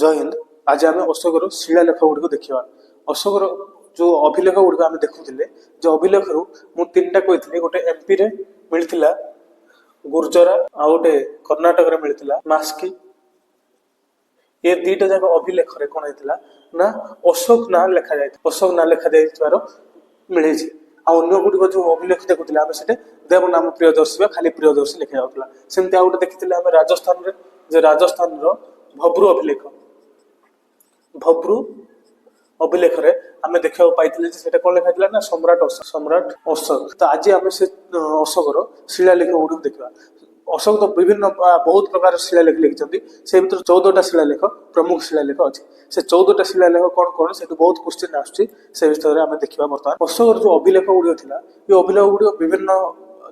जय हिंद। आज आम अशोकर शिलालेख गुड़िक देखा। अशोकर जो अभिलेख गुड़िक आम देखुले जो अभिलेख रु मु तीन टा कही गोटे एमपी रे मिलता गुर्जरा आ गोटे कर्णाटक रे मिलता मास्की। ये दीटा जाक अभिलेख रे कौन होता ना अशोक ना लिखा जाए अशोक ना लिखा जाइबार मिले। अन्य गुड़िक जो अभिलेख देखुले आम से देव नाम प्रियदर्शी खाली प्रियदर्शी लिखा जाऊला। सेमती आ गोटे देखी आम राजस्थान रे राजस्थान भब्रू अभिलेख भब्रू अभिलेख रे आम देखा पाई कौन लिखा ना सम्राट अशोक। तो आज आम से अशोकर शिलालेख गुड़ देखा। अशोक तो विभिन्न बहुत प्रकार शिलालेख लिखिं से भर 14टा शिलालेख प्रमुख शिलालेख अच्छी। से 14टा शिलालेख कौन कौन से बहुत क्वेश्चन आसुच्छी से विषय में आम देखा। बर्तमान अशोकर जो अभिलेख गुड़ था ये अभिलेख गुड़ विभिन्न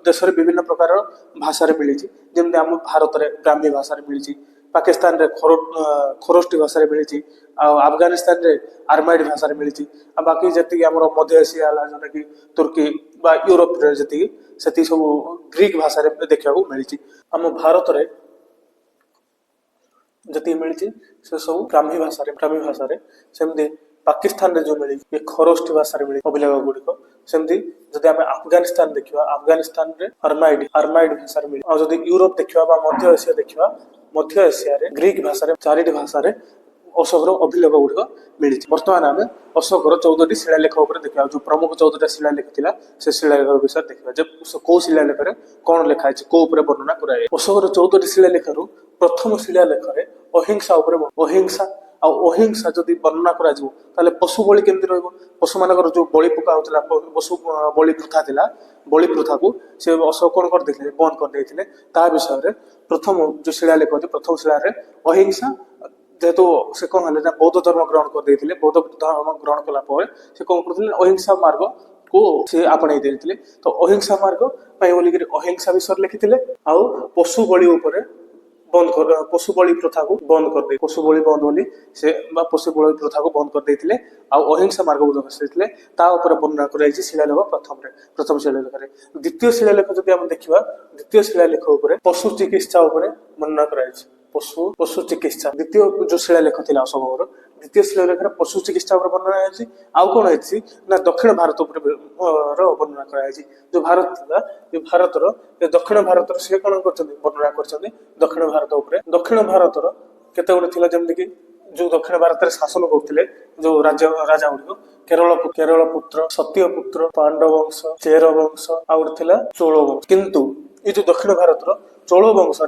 देश में विभिन्न प्रकार भाषा मिली जमी आम भारत में ब्राह्मी भाषा मिली, पाकिस्तान रे खरोष्टी भाषा मिली, अफगानिस्तान रे आर्माइड भाषा मिली, बाकी जी आम मध्य एशिया जोटा कि तुर्की बा यूरोप जी से सब ग्रीक भाषा देखा मिली। आम भारत में जी मिली से सब ब्राह्मी भाषा सेमती पाकिस्तान रे जो मिली ये खरोष्टी भाषा मिली अभिलेख गुड़िक। सेमती जदि आम अफगानिस्तान देखा अफगानिस्तान रे आर्माइड भाषा मिली। और जदि यूरोप देखा मध्य एशिया देखा मध्य एशिया रे ग्रीक भाषा 4टी भाषा अशोकर अभिलेख गुड़िक मिली। बर्तमान आम अशोकर 14टी शिलालेख देखा जो प्रमुख 14टा शिलालेख था से शिलालेख विषय देखा कौ शिलालेख कौन लिखाई कौ वर्णना कराए। अशोकर 14टी शिलालेख प्रथम शिलालेख अहिंसा अहिंसा अहिंसा जदि वर्णना करा पशु बलि केमती रशु मान जो बलि पका होता पशु बलि प्रथा था बलि प्रथा को से अशोक कौन करते बंद करदे ता विषय प्रथम जो शिलालेख अच्छे प्रथम शिलार अहिंसा जेहेतु से कौन है बौद्ध धर्म ग्रहण करदे बौद्ध धर्म ग्रहण कला से कौन करते अहिंसा मार्ग को से आपणे देते। तो अहिंसा मार्ग बोलिक अहिंसा विषय लिखी आउ पशु बलि बंद कर पशु बलि प्रथा को बंद कर दे पशु बलि बंद बोली से पशु बलि प्रथा को बंद कर देते आउ अहिंसा मार्ग को दर्शाइते वर्णना कराई शिलालेख प्रथम शिलालेख। द्वितीय शिलालेख जब आम देखा द्वितीय शिलालेख पशु चिकित्सा वर्णना कराई पशु चिकित्सा द्वितीय जो शिलालेख थी अशोकर द्वितीय शिलालेख पशु चिकित्सा वर्णना है। आउ कौन है ना दक्षिण भारत वर्णना कराई जो भारत था ये भारत दक्षिण भारत से कौन कर वर्णना कर दक्षिण भारत केते गुड़े थिला जमती कि जो दक्षिण भारत में शासन करते जो राजा गुड़िक केरल पुत्र सत्य पुत्र पांडव वंश चेर वंश आ चोल वंश। किंतु ये जो दक्षिण भारत चोल वंश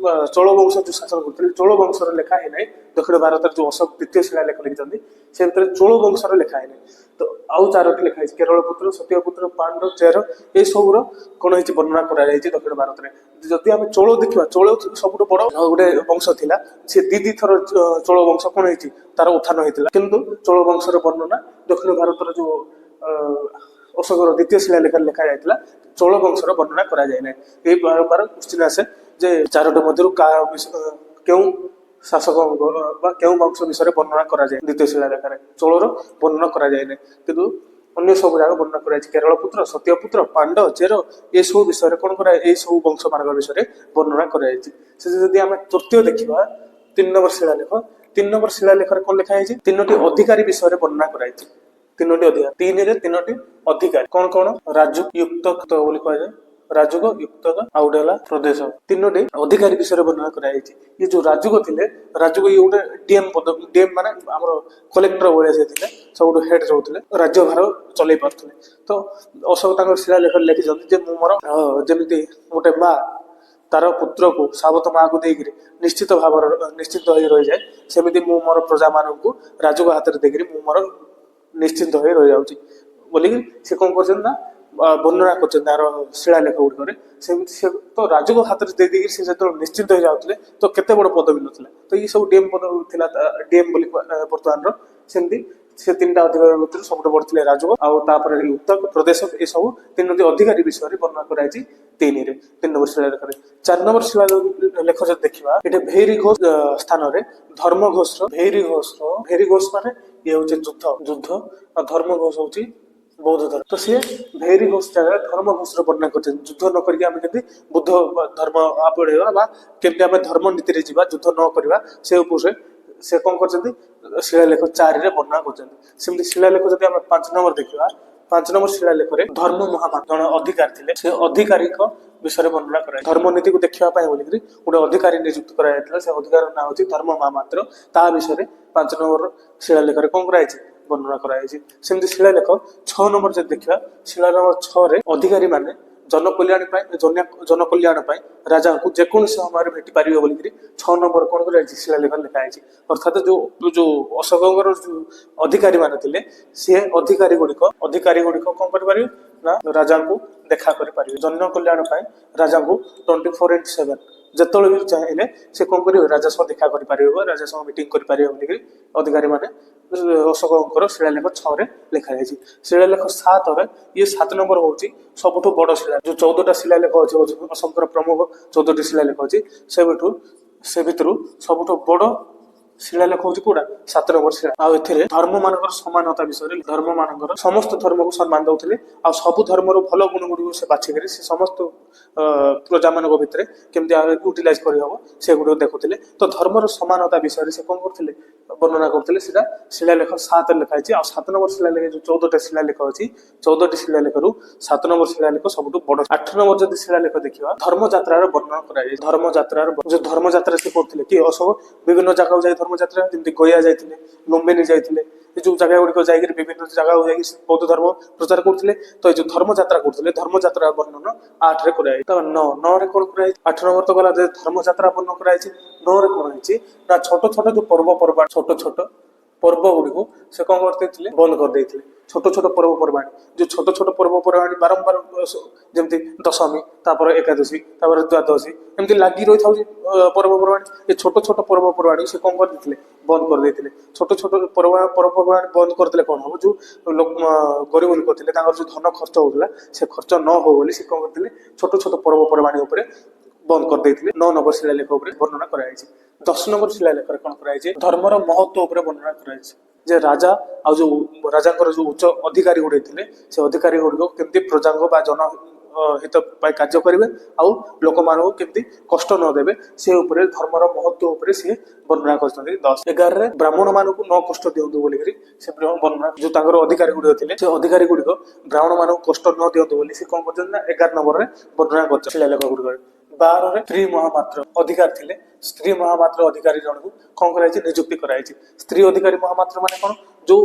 जो शासन करते चोल वंश लिखा है ना दक्षिण भारत जो अशोक द्वितीय शिलालेख लिखिं से भर चोल वंश लिखा है ना। तो आउ 4टी लिखाई केरल पुत्र सत्य पुत्र पांडव चेर ये सब कौन है वर्णना कराई दक्षिण भारत में। जदि आम चोल देखा चोल सब बड़ गोटे वंश था सी दी थर चोल वंश कौन है तार उत्थान होता किंतु चोल वंश वर्णना दक्षिण भारत जो अशोकर द्वितीय शिलालेख लिखा जाता चोल वंश वर्णना कराए। ये बार बार क्वेश्चन आसे जे 4टी मध्य क्यों शासक क्यों वंश विषय वर्णना कराए द्वितीय शिलालेख चोलर वर्णना कराए किंतु अन्य सब जगह वर्णना कराई केरल पुत्र सत्य पुत्र पांडव चेर ये सब विषय कौन कराए सब वंश मान विषय वर्णना कराई। जदि आम तृतीय देखा 3 नंबर शिलालेख कौन लिखाई 3टी अधिकारी विषय वर्णना कराई 3टी अधिकारी 3 रे 3टी अधिकारी कौन कौन राजुक कहुए राजुक युक्त आउडेला प्रदेश 3टी अधिकारी विषय वर्णना कराई। ये जो राजुक थे राजुक ये गोटे डीएम माने आमर कलेक्टर भाया से सब हेड रोते राज्य भार चल पारे। तो अशोक शिलालेख लिखिं मोर जमी गोटे माँ तार पुत्र को सावत माँ को देकर निश्चित भाव निश्चित हो रही जाए सेमती मु मोर प्रजा मान को राजुक हाथ में देकर मु मोर निश्चिंत हो रही जाऊँगी बोलिकी से कौन कर वर्णना कर शिलालेख गुड़िक से तो राजुक हाथ में दे से जो निश्चिंत हो जाते तो केते बड़ पदवी ना तो ये सब डीएम पदवी डीएम बर्तमान सेमती से 3टा अधिकारी भर सब बड़े राजुक आपर युक्त प्रदेश ये सब 3टी अधिकारी विषय वर्णना कराई 3 नंबर शिलालेख। 4 नंबर शिलालेख जब देखा ये भेरी घोष स्थान धर्म घोष भेरी घोष माने ये हूँ युद्ध और धर्म घोष हूँ बौद्ध धर्म। तो सी भेरी घोष जगह धर्म घोष वर्णना कर युद्ध न करके बुद्ध धर्म आपड़ा केमती आम धर्म नीति युद्ध न करवा से ସେ କଣ କରିଛନ୍ତି ଶିଳାଲେଖ 4 ରେ ବର୍ଣ୍ଣନା କରିଛନ୍ତି। ସେମିତି ଶିଳାଲେଖ ଯଦି ଆମେ 5 ନମ୍ବର ଦେଖିବା, 5 ନମ୍ବର ଶିଳାଲେଖରେ ଧର୍ମ ମହାପାତ୍ର ଜଣେ ଅଧିକାରୀ ଥିଲେ, ସେ ଅଧିକାରୀଙ୍କ ବିଷୟରେ ବର୍ଣ୍ଣନା କରାଯାଇଛି। ଧର୍ମ ନୀତିକୁ ଦେଖିବା ପାଇଁ ବୋଲିକିରି ଗୋଟେ ଅଧିକାରୀ ନିଯୁକ୍ତ କରାଯାଇଥିଲା, ସେ ଅଧିକାରୀର ନାଁ ହଉଛି ଧର୍ମ ମହାପାତ୍ର। ତା ବିଷୟରେ 5 ନମ୍ବର ଶିଳାଲେଖରେ କଣ କରାଯାଇଛି ବର୍ଣ୍ଣନା କରାଯାଇଛି। ସେମିତି ଶିଳାଲେଖ 6 ନମ୍ବର ଯଦି ଦେଖିବା, ଶିଳାଲେଖ 6 ରେ ଅଧିକାରୀ ମାନେ ଜନକଲ୍ୟାଣ ପାଇଁ ରାଜାଙ୍କୁ ଯେକୌଣସି ସମୟରେ ଭେଟି ପାରିବେ ବୋଲିକିରି 6 ନମ୍ବର କଣ କରାଯାଇଛି ଶିଳାଲେଖ ଲେଖା ହେଇଛି। ଅର୍ଥାତ ଯୋଉ ଅଶୋକଙ୍କର ଯୋଉ ଅଧିକାରୀ ମାନେ ଥିଲେ, ସେ ଅଧିକାରୀ ଗୁଡିକ କଣ କରିପାରିବେ ନା ରାଜାଙ୍କୁ ଦେଖା କରିପାରିବେ। ଜନକଲ୍ୟାଣ ପାଇଁ ରାଜାଙ୍କୁ 24/7 ଯେତେବେଳେ ବି ଚାହିଁଲେ ସେ କଣ କରିବେ ରାଜା ସହ ଦେଖା କରିପାରିବେ ବା ରାଜା ସହ ମିଟିଂ କରିପାରିବେ ବୋଲିକିରି ଅଧିକାରୀ ମାନେ ଅଶୋକଙ୍କର ଶିଳାଲେଖ 6 ରେ ଲେଖା ଯାଇଛି। ଶିଳାଲେଖ 7 ରେ 7 ନମ୍ବର ହଉଛି ସବୁଠୁ ବଡ ଶିଳା। ଯୋଉ 14ଟା ଶିଳାଲେଖ ଅଛି, ଅଶୋକଙ୍କର ପ୍ରମୁଖ 14ଟି ଶିଳାଲେଖ ଅଛି, ସେ ଭିତରୁ ସବୁଠୁ ବଡ ଶିଳାଲେଖ ହଉଛି କୋଉଟା 7 ନମ୍ବର ଶିଳା। ଆଉ ଏଥିରେ ଧର୍ମ ମାନଙ୍କର ସମାନତା ବିଷୟରେ, ଧର୍ମ ମାନଙ୍କର ସମସ୍ତ ଧର୍ମକୁ ସମ୍ମାନ ଦଉଥିଲେ, ଆଉ ସବୁ ଧର୍ମର ଭଲ ଗୁଣ ଗୁଡିକୁ ସେ ବାଛିକରି ସେ ସମସ୍ତ ପ୍ରଜା ମାନଙ୍କ ଭିତରେ କେମିତି ୟୁଟିଲାଇଜ କରିହବ ସେଗୁଡିକୁ ଦେଖୁଥିଲେ। ତ ଧର୍ମର ସମାନତା ବିଷୟରେ ସେ କଣ କରୁଥିଲେ ବର୍ଣ୍ଣନା କରୁଥିଲେ, ସେଟା ଶିଳାଲେଖ 7 ରେ ଲେଖା ହେଇଛି। ଆଉ 7 ନମ୍ବର ଶିଳାଲେଖ ଯୋଉ 14ଟା ଶିଳାଲେଖ ଅଛି, 14ଟି ଶିଳାଲେଖରୁ 7 ନମ୍ବର ଶିଳାଲେଖ ସବୁଠୁ ବଡ। 8 ନମ୍ବର ଯଦି ଶିଳାଲେଖ ଦେଖିବା, ଧର୍ମଯାତ୍ରାର ବର୍ଣ୍ଣନା କରାଯାଇଛି। ଯୋଉ ଧର୍ମଯାତ୍ରା ସେ କରୁଥିଲେ କି ଅଶୋକ ବିଭିନ୍ନ ଜାଗାକୁ ଯାଇ ଧର୍ମଯାତ୍ରା, ଯେମିତି ଗୟା ଯାଇଥିଲେ, ଲୁମ୍ବିନୀ ଯାଇଥିଲେ, ଏ ଯୋଉ ଜାଗା ଗୁଡିକ ଯାଇକିରି ବିଭିନ୍ନ ଜାଗାକୁ ଯାଇକି ବୌଦ୍ଧ ଧର୍ମ ପ୍ରଚାର କରୁଥିଲେ। ତ ଏଇ ଯୋଉ ଧର୍ମଯାତ୍ରା କରୁଥିଲେ, ଧର୍ମଯାତ୍ରା ବର୍ଣ୍ଣନା 8 ରେ କରାଯାଇଛି। ତ 9 ରେ କଣ କରାଯାଇଛି, 8 ନମ୍ବର ତ ଗଲା ଧର୍ମଯାତ୍ରା ବର୍ଣ୍ଣନା କରାଯାଇଛି। 9 ରେ କଣ ହେଇଛି ନା ଛୋଟ ଛୋଟ ଯୋଉ ପର୍ବପର୍ବାଣି, ଛୋଟ ପର୍ବ ଗୁଡିକୁ ସେ କଣ କରିଦେଇଥିଲେ ବନ୍ଦ କରିଦେଇଥିଲେ। ଛୋଟ ପର୍ବପର୍ବାଣି, ଯୋଉ ଛୋଟ ପର୍ବପର୍ବାଣି ବାରମ୍ବାର ଯେମିତି ଦଶମୀ, ତାପରେ ଏକାଦଶୀ, ତାପରେ ଦ୍ୱାଦଶୀ, ଏମିତି ଲାଗି ରହିଥାଉଛି ପର୍ବପର୍ବାଣି। ଏ ଛୋଟ ପର୍ବପର୍ବାଣି ସେ କଣ କରିଦେଇଥିଲେ ବନ୍ଦ କରିଦେଇଥିଲେ। ଛୋଟ ପର୍ବପର୍ବାଣି ବନ୍ଦ କରିଦେଲେ କଣ ହବ, ଯୋଉ ଗରିବ ଲୋକ ଥିଲେ ତାଙ୍କର ଯୋଉ ଧନ ଖର୍ଚ୍ଚ ହଉଥିଲା, ସେ ଖର୍ଚ୍ଚ ନ ହଉ ବୋଲି ସେ କଣ କରିଥିଲେ ଛୋଟ ପର୍ବପର୍ବାଣି ଉପରେ ବନ୍ଦ କରିଦେଇଥିଲେ। 9 ନମ୍ବର ଶିଳାଲେଖ ଉପରେ ବର୍ଣ୍ଣନା କରାଯାଇଛି। 10 ନମ୍ବର ଶିଳାଲେଖରେ କଣ କରାଯାଇଛି, ଧର୍ମର ମହତ୍ଵ ଉପରେ ବର୍ଣ୍ଣନା କରାଯାଇଛି। ଯେ ରାଜା ଆଉ ଯୋଉ ରାଜାଙ୍କର ଯୋଉ ଉଚ୍ଚ ଅଧିକାରୀ ଗୁଡିକ ଥିଲେ, ସେ ଅଧିକାରୀ ଗୁଡିକ କେମିତି ପ୍ରଜାଙ୍କ ବା ଜନ ହିତ ପାଇଁ କାର୍ଯ୍ୟ କରିବେ, ଆଉ ଲୋକମାନଙ୍କୁ କେମିତି କଷ୍ଟ ନ ଦେବେ, ସେ ଉପରେ ଧର୍ମର ମହତ୍ଵ ଉପରେ ସିଏ ବର୍ଣ୍ଣନା କରିଛନ୍ତି। 10-11 ରେ ବ୍ରାହ୍ମଣ ମାନଙ୍କୁ ନ କଷ୍ଟ ଦିଅନ୍ତୁ ବୋଲିକିରି ସେ ବର୍ଣ୍ଣନା, ଯୋଉ ତାଙ୍କର ଅଧିକାରୀ ଗୁଡିକ ଥିଲେ, ସେ ଅଧିକାରୀ ଗୁଡିକ ବ୍ରାହ୍ମଣ ମାନଙ୍କୁ କଷ୍ଟ ନ ଦିଅନ୍ତୁ ବୋଲି ସେ କଣ କରିଛନ୍ତି ନା 11 ନମ୍ବରରେ ବର୍ଣ୍ଣନା କରିଛନ୍ତି ଶିଳାଲେଖ ଗୁଡିକରେ। 12 ରେ ସ୍ତ୍ରୀ ମହାପାତ୍ର ଅଧିକାରୀ ଥିଲେ, ସ୍ତ୍ରୀ ମହାପାତ୍ର ଅଧିକାରୀ ଜଣକୁ କଣ କରାଯାଇଛି ନିଯୁକ୍ତି କରାଯାଇଛି। ସ୍ତ୍ରୀ ଅଧିକାରୀ ମହାପାତ୍ର ମାନେ କଣ, ଯୋଉ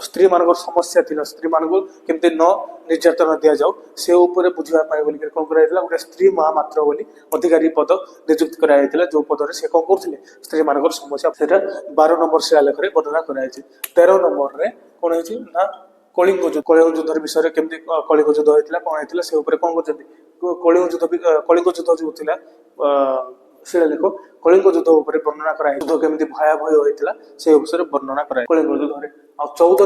ସ୍ତ୍ରୀ ମାନଙ୍କର ସମସ୍ୟା ଥିଲା, ସ୍ତ୍ରୀ ମାନଙ୍କୁ କେମିତି ନ ନିର୍ଯାତନା ଦିଆଯାଉ ସେ ଉପରେ ବୁଝିବା ପାଇଁ ବୋଲିକି କଣ କରାଯାଇଥିଲା, ଗୋଟେ ସ୍ତ୍ରୀ ମହାପାତ୍ର ବୋଲି ଅଧିକାରୀ ପଦ ନିଯୁକ୍ତି କରାଯାଇଥିଲା, ଯୋଉ ପଦରେ ସେ କଣ କରୁଥିଲେ ସ୍ତ୍ରୀ ମାନଙ୍କର ସମସ୍ୟା, ସେଟା 12 ନମ୍ବର ଶିଳାଲେଖରେ ବର୍ଣ୍ଣନା କରାଯାଇଛି। 13 ନମ୍ବରରେ କଣ ହେଇଛି ନା କଳିଙ୍ଗ ଯୁଦ୍ଧ ବିଷୟରେ, କେମିତି କଳିଙ୍ଗ ଯୁଦ୍ଧ ହେଇଥିଲା, କଣ ହେଇଥିଲା, ସେ ଉପରେ କଣ କରୁଛନ୍ତି କଳିଙ୍ଗ ଯୁଦ୍ଧ ଯୋଉ ଥିଲା ଶିଳାଲେଖ କଳିଙ୍ଗ ଯୁଦ୍ଧ ଉପରେ ବର୍ଣ୍ଣନା କରାଯାଇଛି। ଯୁଦ୍ଧ କେମିତି ଭୟାବହ ହୋଇଥିଲା ସେ ବିଷୟରେ ବର୍ଣ୍ଣନା କରାଯାଇଛି କଳିଙ୍ଗ ଯୁଦ୍ଧରେ। ଆଉ 14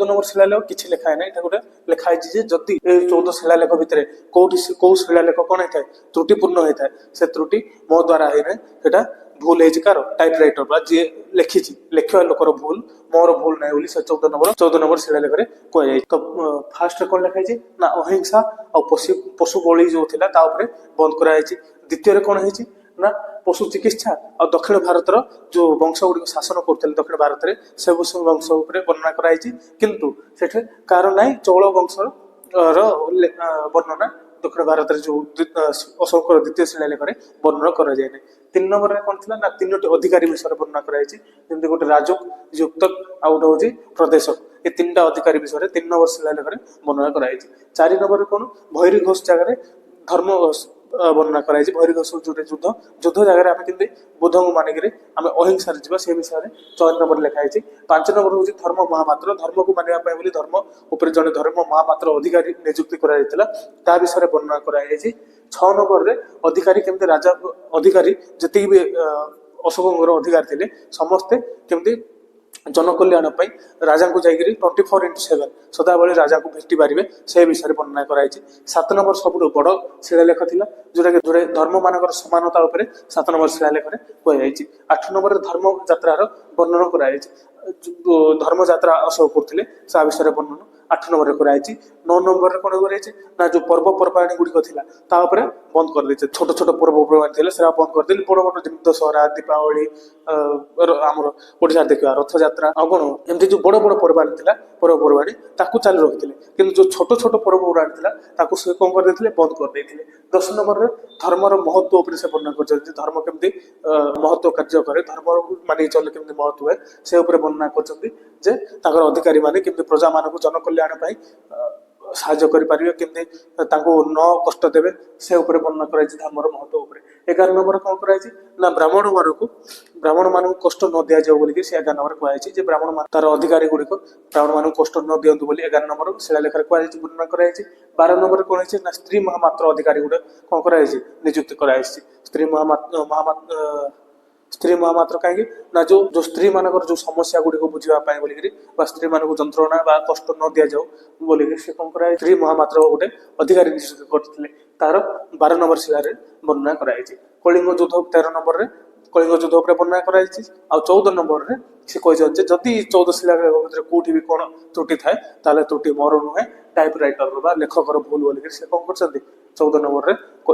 ନମ୍ବର ଶିଳାଲେଖ କିଛି ଲେଖା ନାହିଁ, ଏଟା ଗୋଟେ ଲେଖା ହେଇଛି ଯେ ଯଦି ଏଇ 14 ଶିଳାଲେଖ ଭିତରେ କୋଉ ଶିଳାଲେଖ କଣ ହେଇଥାଏ ତ୍ରୁଟିପୂର୍ଣ୍ଣ ହେଇଥାଏ, ସେ ତ୍ରୁଟି ମୋ ଦ୍ଵାରା ହେଇନାହିଁ, ସେଟା ଭୁଲ ହେଇଛି କାର ଟାଇପ ରାଇଟର ବା ଯିଏ ଲେଖିଛି, ଲେଖିବା ଲୋକର ଭୁଲ, ମୋର ଭୁଲ ନାହିଁ ବୋଲି ସେ 14 ନମ୍ବର ଶିଳାଲେଖରେ କୁହାଯାଇଛି। ତ ଫାର୍ଷ୍ଟ କଣ ଲେଖା ହେଇଛି ନା ଅହିଂସା ଆଉ ପଶୁ ବଳି ଯୋଉ ଥିଲା ତା ଉପରେ ବନ୍ଦ କରାଯାଇଛି। ଦ୍ୱିତୀୟରେ କଣ ହେଇଛି ନା ପଶୁ ଚିକିତ୍ସା ଆଉ ଦକ୍ଷିଣ ଭାରତର ଯୋଉ ବଂଶ ଗୁଡିକ ଶାସନ କରୁଥିଲେ ଦକ୍ଷିଣ ଭାରତରେ, ସେ ବଂଶ ଉପରେ ବର୍ଣ୍ଣନା କରାଯାଇଛି। କିନ୍ତୁ ସେଠି କାହାର ନାହିଁ ଚୌଳ ବଂଶର ବର୍ଣ୍ଣନା ଦକ୍ଷିଣ ଭାରତରେ ଯୋଉ ଅଶୋକଙ୍କର ଦ୍ୱିତୀୟ ଶିଳାଲେଖରେ ବର୍ଣ୍ଣନା କରାଯାଏ ନାହିଁ। 3 ନମ୍ବରରେ କଣ ଥିଲା ନା 3ଟି ଅଧିକାରୀ ବିଷୟରେ ବର୍ଣ୍ଣନା କରାଯାଇଛି, ଯେମିତି ଗୋଟେ ରାଜକ, ଯୁକ୍ତକ ଆଉ ଗୋଟେ ହଉଛି ପ୍ରଦେଶକ। ଏ 3ଟା ଅଧିକାରୀ ବିଷୟରେ 3 ନମ୍ବର ଶିଳାଲେଖରେ ବର୍ଣ୍ଣନା କରାଯାଇଛି। 4 ନମ୍ବରରେ କଣ ଭୈରୀ ଘୋଷ ଜାଗାରେ ଧର୍ମ ବର୍ଣ୍ଣନା କରାଯାଇଛି। ଭୈରୀ ଘୋଷ ଯୋଉଟା ଯୁଦ୍ଧ ଜାଗାରେ ଆମେ କେମିତି ବୁଦ୍ଧଙ୍କୁ ମାନିକିରି ଆମେ ଅହିଂସାରେ ଯିବା ସେ ବିଷୟରେ 4 ନମ୍ବର ଲେଖା ହେଇଛି। 5 ନମ୍ବର ହଉଛି ଧର୍ମ ମହାପାତ୍ର, ଧର୍ମକୁ ମାନିବା ପାଇଁ ବୋଲି ଧର୍ମ ଉପରେ ଜଣେ ଧର୍ମ ମହାପାତ୍ର ଅଧିକାରୀ ନିଯୁକ୍ତି କରାଯାଇଥିଲା, ତା ବିଷୟରେ ବର୍ଣ୍ଣନା କରାଯାଇଛି। 6 ନମ୍ବରରେ ଅଧିକାରୀ ଯେତିକି ବି ଅଶୋକଙ୍କର ଅଧିକାରୀ ଥିଲେ ସମସ୍ତେ କେମିତି ଜନକଲ୍ୟାଣ ପାଇଁ ରାଜାଙ୍କୁ ଯାଇକିରି 24/7 ସଦାବେଳେ ରାଜାଙ୍କୁ ଭେଟି ପାରିବେ ସେ ବିଷୟରେ ବର୍ଣ୍ଣନା କରାଯାଇଛି। 7 ନମ୍ବର ସବୁଠୁ ବଡ ଶିଳାଲେଖ ଥିଲା, ଯୋଉଟାକି ଧର୍ମ ମାନଙ୍କର ସମାନତା ଉପରେ 7 ନମ୍ବର ଶିଳାଲେଖରେ କୁହାଯାଇଛି। 8 ନମ୍ବରରେ ଧର୍ମ ଯାତ୍ରାର ବର୍ଣ୍ଣନା କରାଯାଇଛି, ଧର୍ମଯାତ୍ରା ଅଶୋକ କରୁଥିଲେ ତା ବିଷୟରେ ବର୍ଣ୍ଣନା। 8 ନମ୍ବରରେ କରାଯାଇଛି। 9 ନମ୍ବରରେ କ'ଣ କରାଯାଇଛି ନା ଯୋଉ ପର୍ବପର୍ବାଣୀ ଗୁଡ଼ିକ ଥିଲା ତା ଉପରେ ବନ୍ଦ କରିଦେଇছে। ଛୋଟ ଛୋଟ ପର୍ବପର୍ବାଣୀ ଥିଲେ ସେଟା ବନ୍ଦ କରିଦେଲି। ବଡ଼ ବଡ଼ ଯେମିତି ଦଶହରା, ଦୀପାବଳି, ଆମର ଓଡ଼ିଶାରେ ଦେଖିବା ରଥଯାତ୍ରା ଆଉ କ'ଣ ଏମିତି ଯୋଉ ବଡ଼ ବଡ଼ ପର୍ବାଣୀ ଥିଲା ପର୍ବପର୍ବାଣୀ ତାକୁ ଚାଲୁ ରଖିଥିଲେ। କିନ୍ତୁ ଯୋଉ ଛୋଟ ଛୋଟ ପର୍ବପର୍ବାଣୀ ଥିଲା ତାକୁ ସେ କ'ଣ କରିଦେଇଥିଲେ ବନ୍ଦ କରିଦେଇଥିଲେ। 10 ନମ୍ବରରେ ଧର୍ମର ମହତ୍ଵ ଉପରେ ସେ ବର୍ଣ୍ଣନା କରିଛନ୍ତି। ଧର୍ମ କେମିତି ମହତ୍ଵ କାର୍ଯ୍ୟ କରେ, ଧର୍ମ ମାନିକି ଚଳିଲେ କେମିତି ମହତ୍ଵ ହୁଏ ସେ ଉପରେ ବର୍ଣ୍ଣନା କରିଛନ୍ତି। ଯେ ତାଙ୍କର ଅଧିକାରୀ ମାନେ କେମିତି ପ୍ରଜାମାନଙ୍କୁ ଜନକଲ୍ୟାଣ ପାଇଁ ସାହାଯ୍ୟ କରିପାରିବେ, କେମିତି ତାଙ୍କୁ ନ କଷ୍ଟ ଦେବେ ସେ ଉପରେ ବର୍ଣ୍ଣନା କରାଯାଇଛି ଧର୍ମର ମହତ୍ଵ ଉପରେ। 11 ନମ୍ବର କ'ଣ କରାଯାଇଛି ନା ବ୍ରାହ୍ମଣ ମାନଙ୍କୁ କଷ୍ଟ ନ ଦିଆଯାଉ ବୋଲିକି ସେ 11 ନମ୍ବର କୁହାଯାଇଛି। ଯେ ବ୍ରାହ୍ମଣ ତାର ଅଧିକାରୀ ଗୁଡ଼ିକ ବ୍ରାହ୍ମଣ ମାନଙ୍କୁ କଷ୍ଟ ନ ଦିଅନ୍ତୁ ବୋଲି 11 ନମ୍ବର ଶିଳାଲେଖରେ କୁହାଯାଇଛି, ବର୍ଣ୍ଣନା କରାଯାଇଛି। 12 ନମ୍ବରରେ କ'ଣ ହେଇଛି ନା ସ୍ତ୍ରୀ ମହାମାତ୍ର ଅଧିକାରୀ ଗୁଡ଼େ କ'ଣ କରାଯାଇଛି ନିଯୁକ୍ତି କରାଯାଇଛି। ସ୍ତ୍ରୀ ମହାମାତ୍ର କାହିଁକି ନା ଯୋଉ ସ୍ତ୍ରୀ ମାନଙ୍କର ଯୋଉ ସମସ୍ୟା ଗୁଡ଼ିକୁ ବୁଝିବା ପାଇଁ ବୋଲିକିରି ବା ସ୍ତ୍ରୀ ମାନଙ୍କୁ ଯନ୍ତ୍ରଣା ବା କଷ୍ଟ ନ ଦିଆଯାଉ ବୋଲିକି ସେ କ'ଣ କରାଯାଇଛି ସ୍ତ୍ରୀ ମହାମାତ୍ର ଗୋଟେ ଅଧିକାରୀ ନିଯୁକ୍ତି କରିଥିଲେ। ତାର 12 ନମ୍ବର ଶିଳାରେ ବର୍ଣ୍ଣନା କରାଯାଇଛି। କଳିଙ୍ଗ ଯୁଦ୍ଧ 13 ନମ୍ବରରେ କଳିଙ୍ଗ ଯୁଦ୍ଧ ଉପରେ ବର୍ଣ୍ଣନା କରାଯାଇଛି। ଆଉ 14 ନମ୍ବରରେ ସେ କହିଛନ୍ତି ଯେ ଯଦି 14 ଶିଳାଲେଖ ଭିତରେ କୋଉଠି ବି କ'ଣ ତ୍ରୁଟି ଥାଏ ତାହେଲେ ତ୍ରୁଟି ମୋର ନୁହେଁ ଟାଇପ ରାଇଟର ବା ଲେଖକର ଭୁଲ ବୋଲିକି ସେ କ'ଣ କରିଛନ୍ତି 14 ନମ୍ବରରେ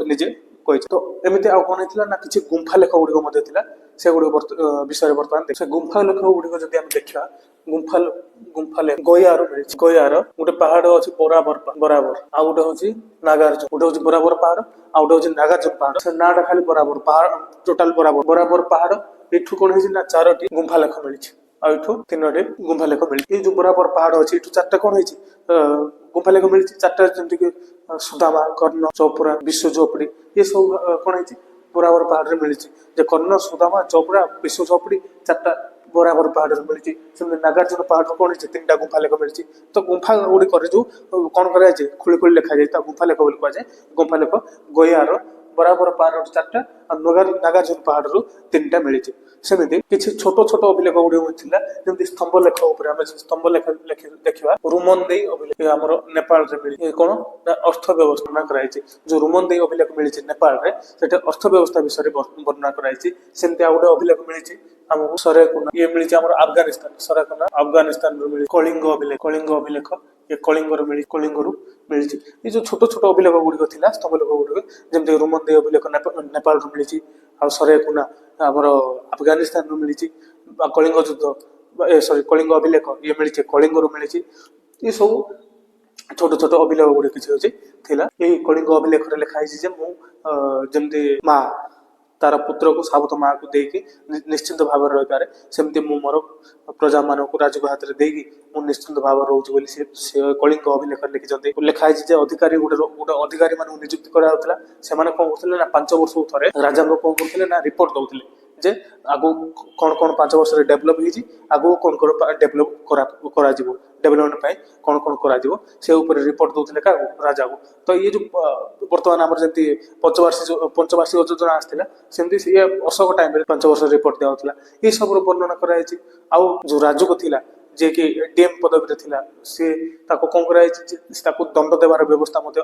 ନିଜେ କହିଛି। ତ ଏମିତି ଆଉ କ'ଣ ହେଇଥିଲା ନା କିଛି ଗୁମ୍ଫା ଲେଖ ଗୁଡ଼ିକ ମଧ୍ୟ ଥିଲା। ସେଗୁଡ଼ିକ ବିଷୟରେ ବର୍ତ୍ତମାନ ସେ ଗୁମ୍ଫା ଲେଖ ଗୁଡ଼ିକ ଯଦି ଆମେ ଦେଖିବା ଗୁମ୍ଫା ଲେଖ ଗୟାରୁ ମିଳିଛି। ଗୟାର ଗୋଟେ ପାହାଡ଼ ଅଛି ବରାବର ଆଉ ଗୋଟେ ହଉଛି ନାଗାର୍ଜୁନ, ଗୋଟେ ହଉଛି ବରାବର ପାହାଡ଼ ଆଉ ଗୋଟେ ହଉଛି ନାଗାର୍ଜୁନ ପାହାଡ଼। ସେ ନାଁଟା ଖାଲି ବରାବର ପାହାଡ଼ ଟୋଟାଲ ବରାବର ପାହାଡ଼। ଏଠୁ କ'ଣ ହେଇଛି ନା 4ଟି ଗୁମ୍ଫା ଲେଖ ମିଳିଛି ଆଉ ଏଠୁ 3ଟି ଗୁମ୍ଫା ଲେଖ ମିଳିଛି। ଏଇ ଯୋଉ ବରାବର ପାହାଡ଼ ଅଛି ଏଠୁ 4ଟା କ'ଣ ହେଇଛି ଗୁମ୍ଫା ଲେଖ ମିଳିଛି। 4ଟା ଯେମିତିକି ସୁଦାମା, କର୍ଣ୍ଣ, ଚୌପୁରା, ବିଶ୍ୱ ଝୋପଡ଼ି ଏ ସବୁ କ'ଣ ହେଇଛି ବରାବର ପାହାଡ଼ରେ ମିଳିଛି। ଯେ କର୍ଣ୍ଣ, ସୁଦାମା, ଚୌପୁରା, ବିଶ୍ୱ ଝୋପଡ଼ି 4ଟା ବରାବର ପାହାଡ଼ରେ ମିଳିଛି। ସେମିତି ନାଗାର୍ଜୁନ ପାହାଡ଼ରୁ କ'ଣ ହେଇଛି 3ଟା ଗୁମ୍ଫା ଲେଖ ମିଳିଛି। ତ ଗୁମ୍ଫା ଗୁଡ଼ିକରେ ଯୋଉ କ'ଣ କରାଯାଇଛି ଖୋଳି ଖୋଳି ଲେଖାଯାଇଛି ତା ଗୁମ୍ଫା ଲେଖ ବୋଲି କୁହାଯାଏ। ଗୁମ୍ଫା ଲେଖ ଗୟାର ବରାବର ପାହାଡ଼ରୁ 4ଟା ଆଉ ନାଗାର୍ଜୁନ ପାହାଡ଼ରୁ 3ଟା ମିଳିଛି। ସେମିତି କିଛି ଛୋଟ ଛୋଟ ଅଭିଲେଖ ଗୁଡ଼ିକ ଥିଲା ଯେମିତି ସ୍ତମ୍ଭ ଲେଖ ଉପରେ ଆମେ ସ୍ତମ୍ଭ ଲେଖ ଦେଖିବା। ରୁମନ୍ଦେଇ ଅଭିଲେଖ ଆମର ନେପାଳରେ ମିଳିଛି। କ'ଣ ନା ଅର୍ଥ ବ୍ୟବସ୍ଥା କରାଯାଇଛି। ଯୋଉ ରୁମନ୍ଦେଇ ଅଭିଲେଖ ମିଳିଛି ନେପାଳରେ ସେଠି ଅର୍ଥ ବ୍ୟବସ୍ଥା ବିଷୟରେ ବର୍ଣ୍ଣନା କରାଯାଇଛି। ସେମିତି ଆଉ ଗୋଟେ ଅଭିଲେଖ ମିଳିଛି ଆମକୁ ସରେକୁନା, ଇଏ ମିଳିଛି ଆମର ଆଫଗାନିସ୍ତାନ। ସରେକୁନା ଆଫଗାନିସ୍ତାନରୁ ମିଳିଛି। କଳିଙ୍ଗ ଅଭିଲେଖ ଏ କଳିଙ୍ଗରୁ ମିଳିଛି। ଏ ଯୋଉ ଛୋଟ ଛୋଟ ଅଭିଲେଖ ଗୁଡ଼ିକ ଥିଲା ସ୍ତମ୍ଭ ଲେଖ ଗୁଡ଼ିକ ଯେମିତି ରୁମନ୍ଦେଇ ଅଭିଲେଖ ନେପାଳରୁ ମିଳିଛି ଆଉ ସରେକୁନା ଆମର ଆଫଗାନିସ୍ତାନରୁ ମିଳିଛି। କଳିଙ୍ଗ ଯୁଦ୍ଧ କଳିଙ୍ଗ ଅଭିଲେଖ ଇଏ ମିଳିଛି କଳିଙ୍ଗରୁ ମିଳିଛି। ଏ ସବୁ ଛୋଟ ଛୋଟ ଅଭିଲେଖ ଗୁଡ଼ିକ କିଛି ଅଛି ଥିଲା। ଏଇ କଳିଙ୍ଗ ଅଭିଲେଖରେ ଲେଖା ହେଇଛି ଯେ ମୁଁ ଯେମିତି ମା ତାର ପୁତ୍ରକୁ ସାବତ ମାଆକୁ ଦେଇକି ନିଶ୍ଚିନ୍ତ ଭାବରେ ରହିପାରେ ସେମିତି ମୁଁ ମୋର ପ୍ରଜାମାନଙ୍କୁ ରାଜୁଙ୍କ ହାତରେ ଦେଇକି ମୁଁ ନିଶ୍ଚିନ୍ତ ଭାବରେ ରହୁଛି ବୋଲି ସେ କଳିଙ୍ଗ ଅଭିଲେଖରେ ଲେଖିଛନ୍ତି। ଲେଖା ହେଇଛି ଯେ ଅଧିକାରୀ ଗୋଟେ ଅଧିକାରୀ ମାନଙ୍କୁ ନିଯୁକ୍ତି କରାଯାଉଥିଲା। ସେମାନେ କ'ଣ କରୁଥିଲେ ନା 5 ବର୍ଷକୁ ଥରେ ରାଜାଙ୍କୁ କ'ଣ କରୁଥିଲେ ନା ରିପୋର୍ଟ ଦଉଥିଲେ ଯେ ଆଗକୁ କ'ଣ 5 ବର୍ଷରେ ଡେଭଲପ ହେଇଛି, ଆଗକୁ କ'ଣ ଡେଭଲପ କରାଯିବ, ଡେଭଲପମେଣ୍ଟ ପାଇଁ କ'ଣ କରାଯିବ ସେ ଉପରେ ରିପୋର୍ଟ ଦଉଥିଲେ କାହାକୁ ରାଜାକୁ। ତ ଇଏ ଯୋଉ ବର୍ତ୍ତମାନ ଆମର ଯେମିତି ପଞ୍ଚବାର୍ଷିକ ଯୋଜନା ଆସିଥିଲା ସେମିତି ଇଏ ଅଶୋକ ଟାଇମରେ 5 ବର୍ଷ ରିପୋର୍ଟ ଦିଆଯାଉଥିଲା। ଏଇ ସବୁର ବର୍ଣ୍ଣନା କରାଯାଇଛି। ଆଉ ଯୋଉ ରାଜୁକ ଥିଲା ଯିଏକି ଡିଏମ୍ ପଦବୀରେ ଥିଲା ସେ ତାକୁ କ'ଣ କରାଯାଇଛି ତାକୁ ଦଣ୍ଡ ଦେବାର ବ୍ୟବସ୍ଥା ମଧ୍ୟ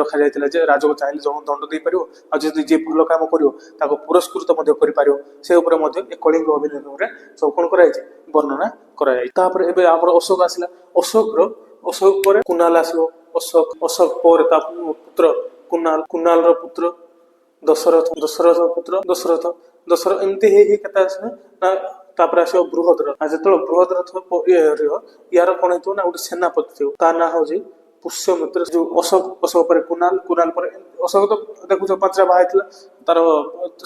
ରଖାଯାଇଥିଲା ଯେ ରାଜକୁ ଚାହିଁଲେ ଜଣକୁ ଦଣ୍ଡ ଦେଇପାରିବ ଆଉ ଯଦି ଯିଏ ଭଲ କାମ କରିବ ତାକୁ ପୁରସ୍କୃତ ମଧ୍ୟ କରିପାରିବ। ସେ ଉପରେ ମଧ୍ୟ ଏ କଳିଙ୍ଗ ଅଭିଲେଖରେ ସବୁ କ'ଣ କରାଯାଇଛି ବର୍ଣ୍ଣନା କରାଯାଇଛି। ତାପରେ ଏବେ ଆମର ଅଶୋକ ଆସିଲା। ଅଶୋକ ପରେ କୁନାଲ ଆସିବ। ଅଶୋକ ପରେ ତା ପୁତ୍ର କୁନାଲର ପୁତ୍ର ଦଶରଥ ଏମିତି ହେଇ କେତେ ଆସିବ ନା ତାପରେ ଆସିବ ବୃହଦ୍ରଥ। ଯେତେବେଳେ ବୃହଦ୍ରଥ ୟାର କ'ଣ ହେଇଥିବ ନା ଗୋଟେ ସେନାପତି ଥିବ ତା ନାଁ ହଉଛି ପୁଷ୍ୟମିତ୍ର। ଯୋଉ ଅଶୋକ ପରେ କୁନାଲ ପରେ ଅଶୋକ ତ ଦେଖୁଛ 5ଟା ବାହା ହେଇଥିଲା। ତାର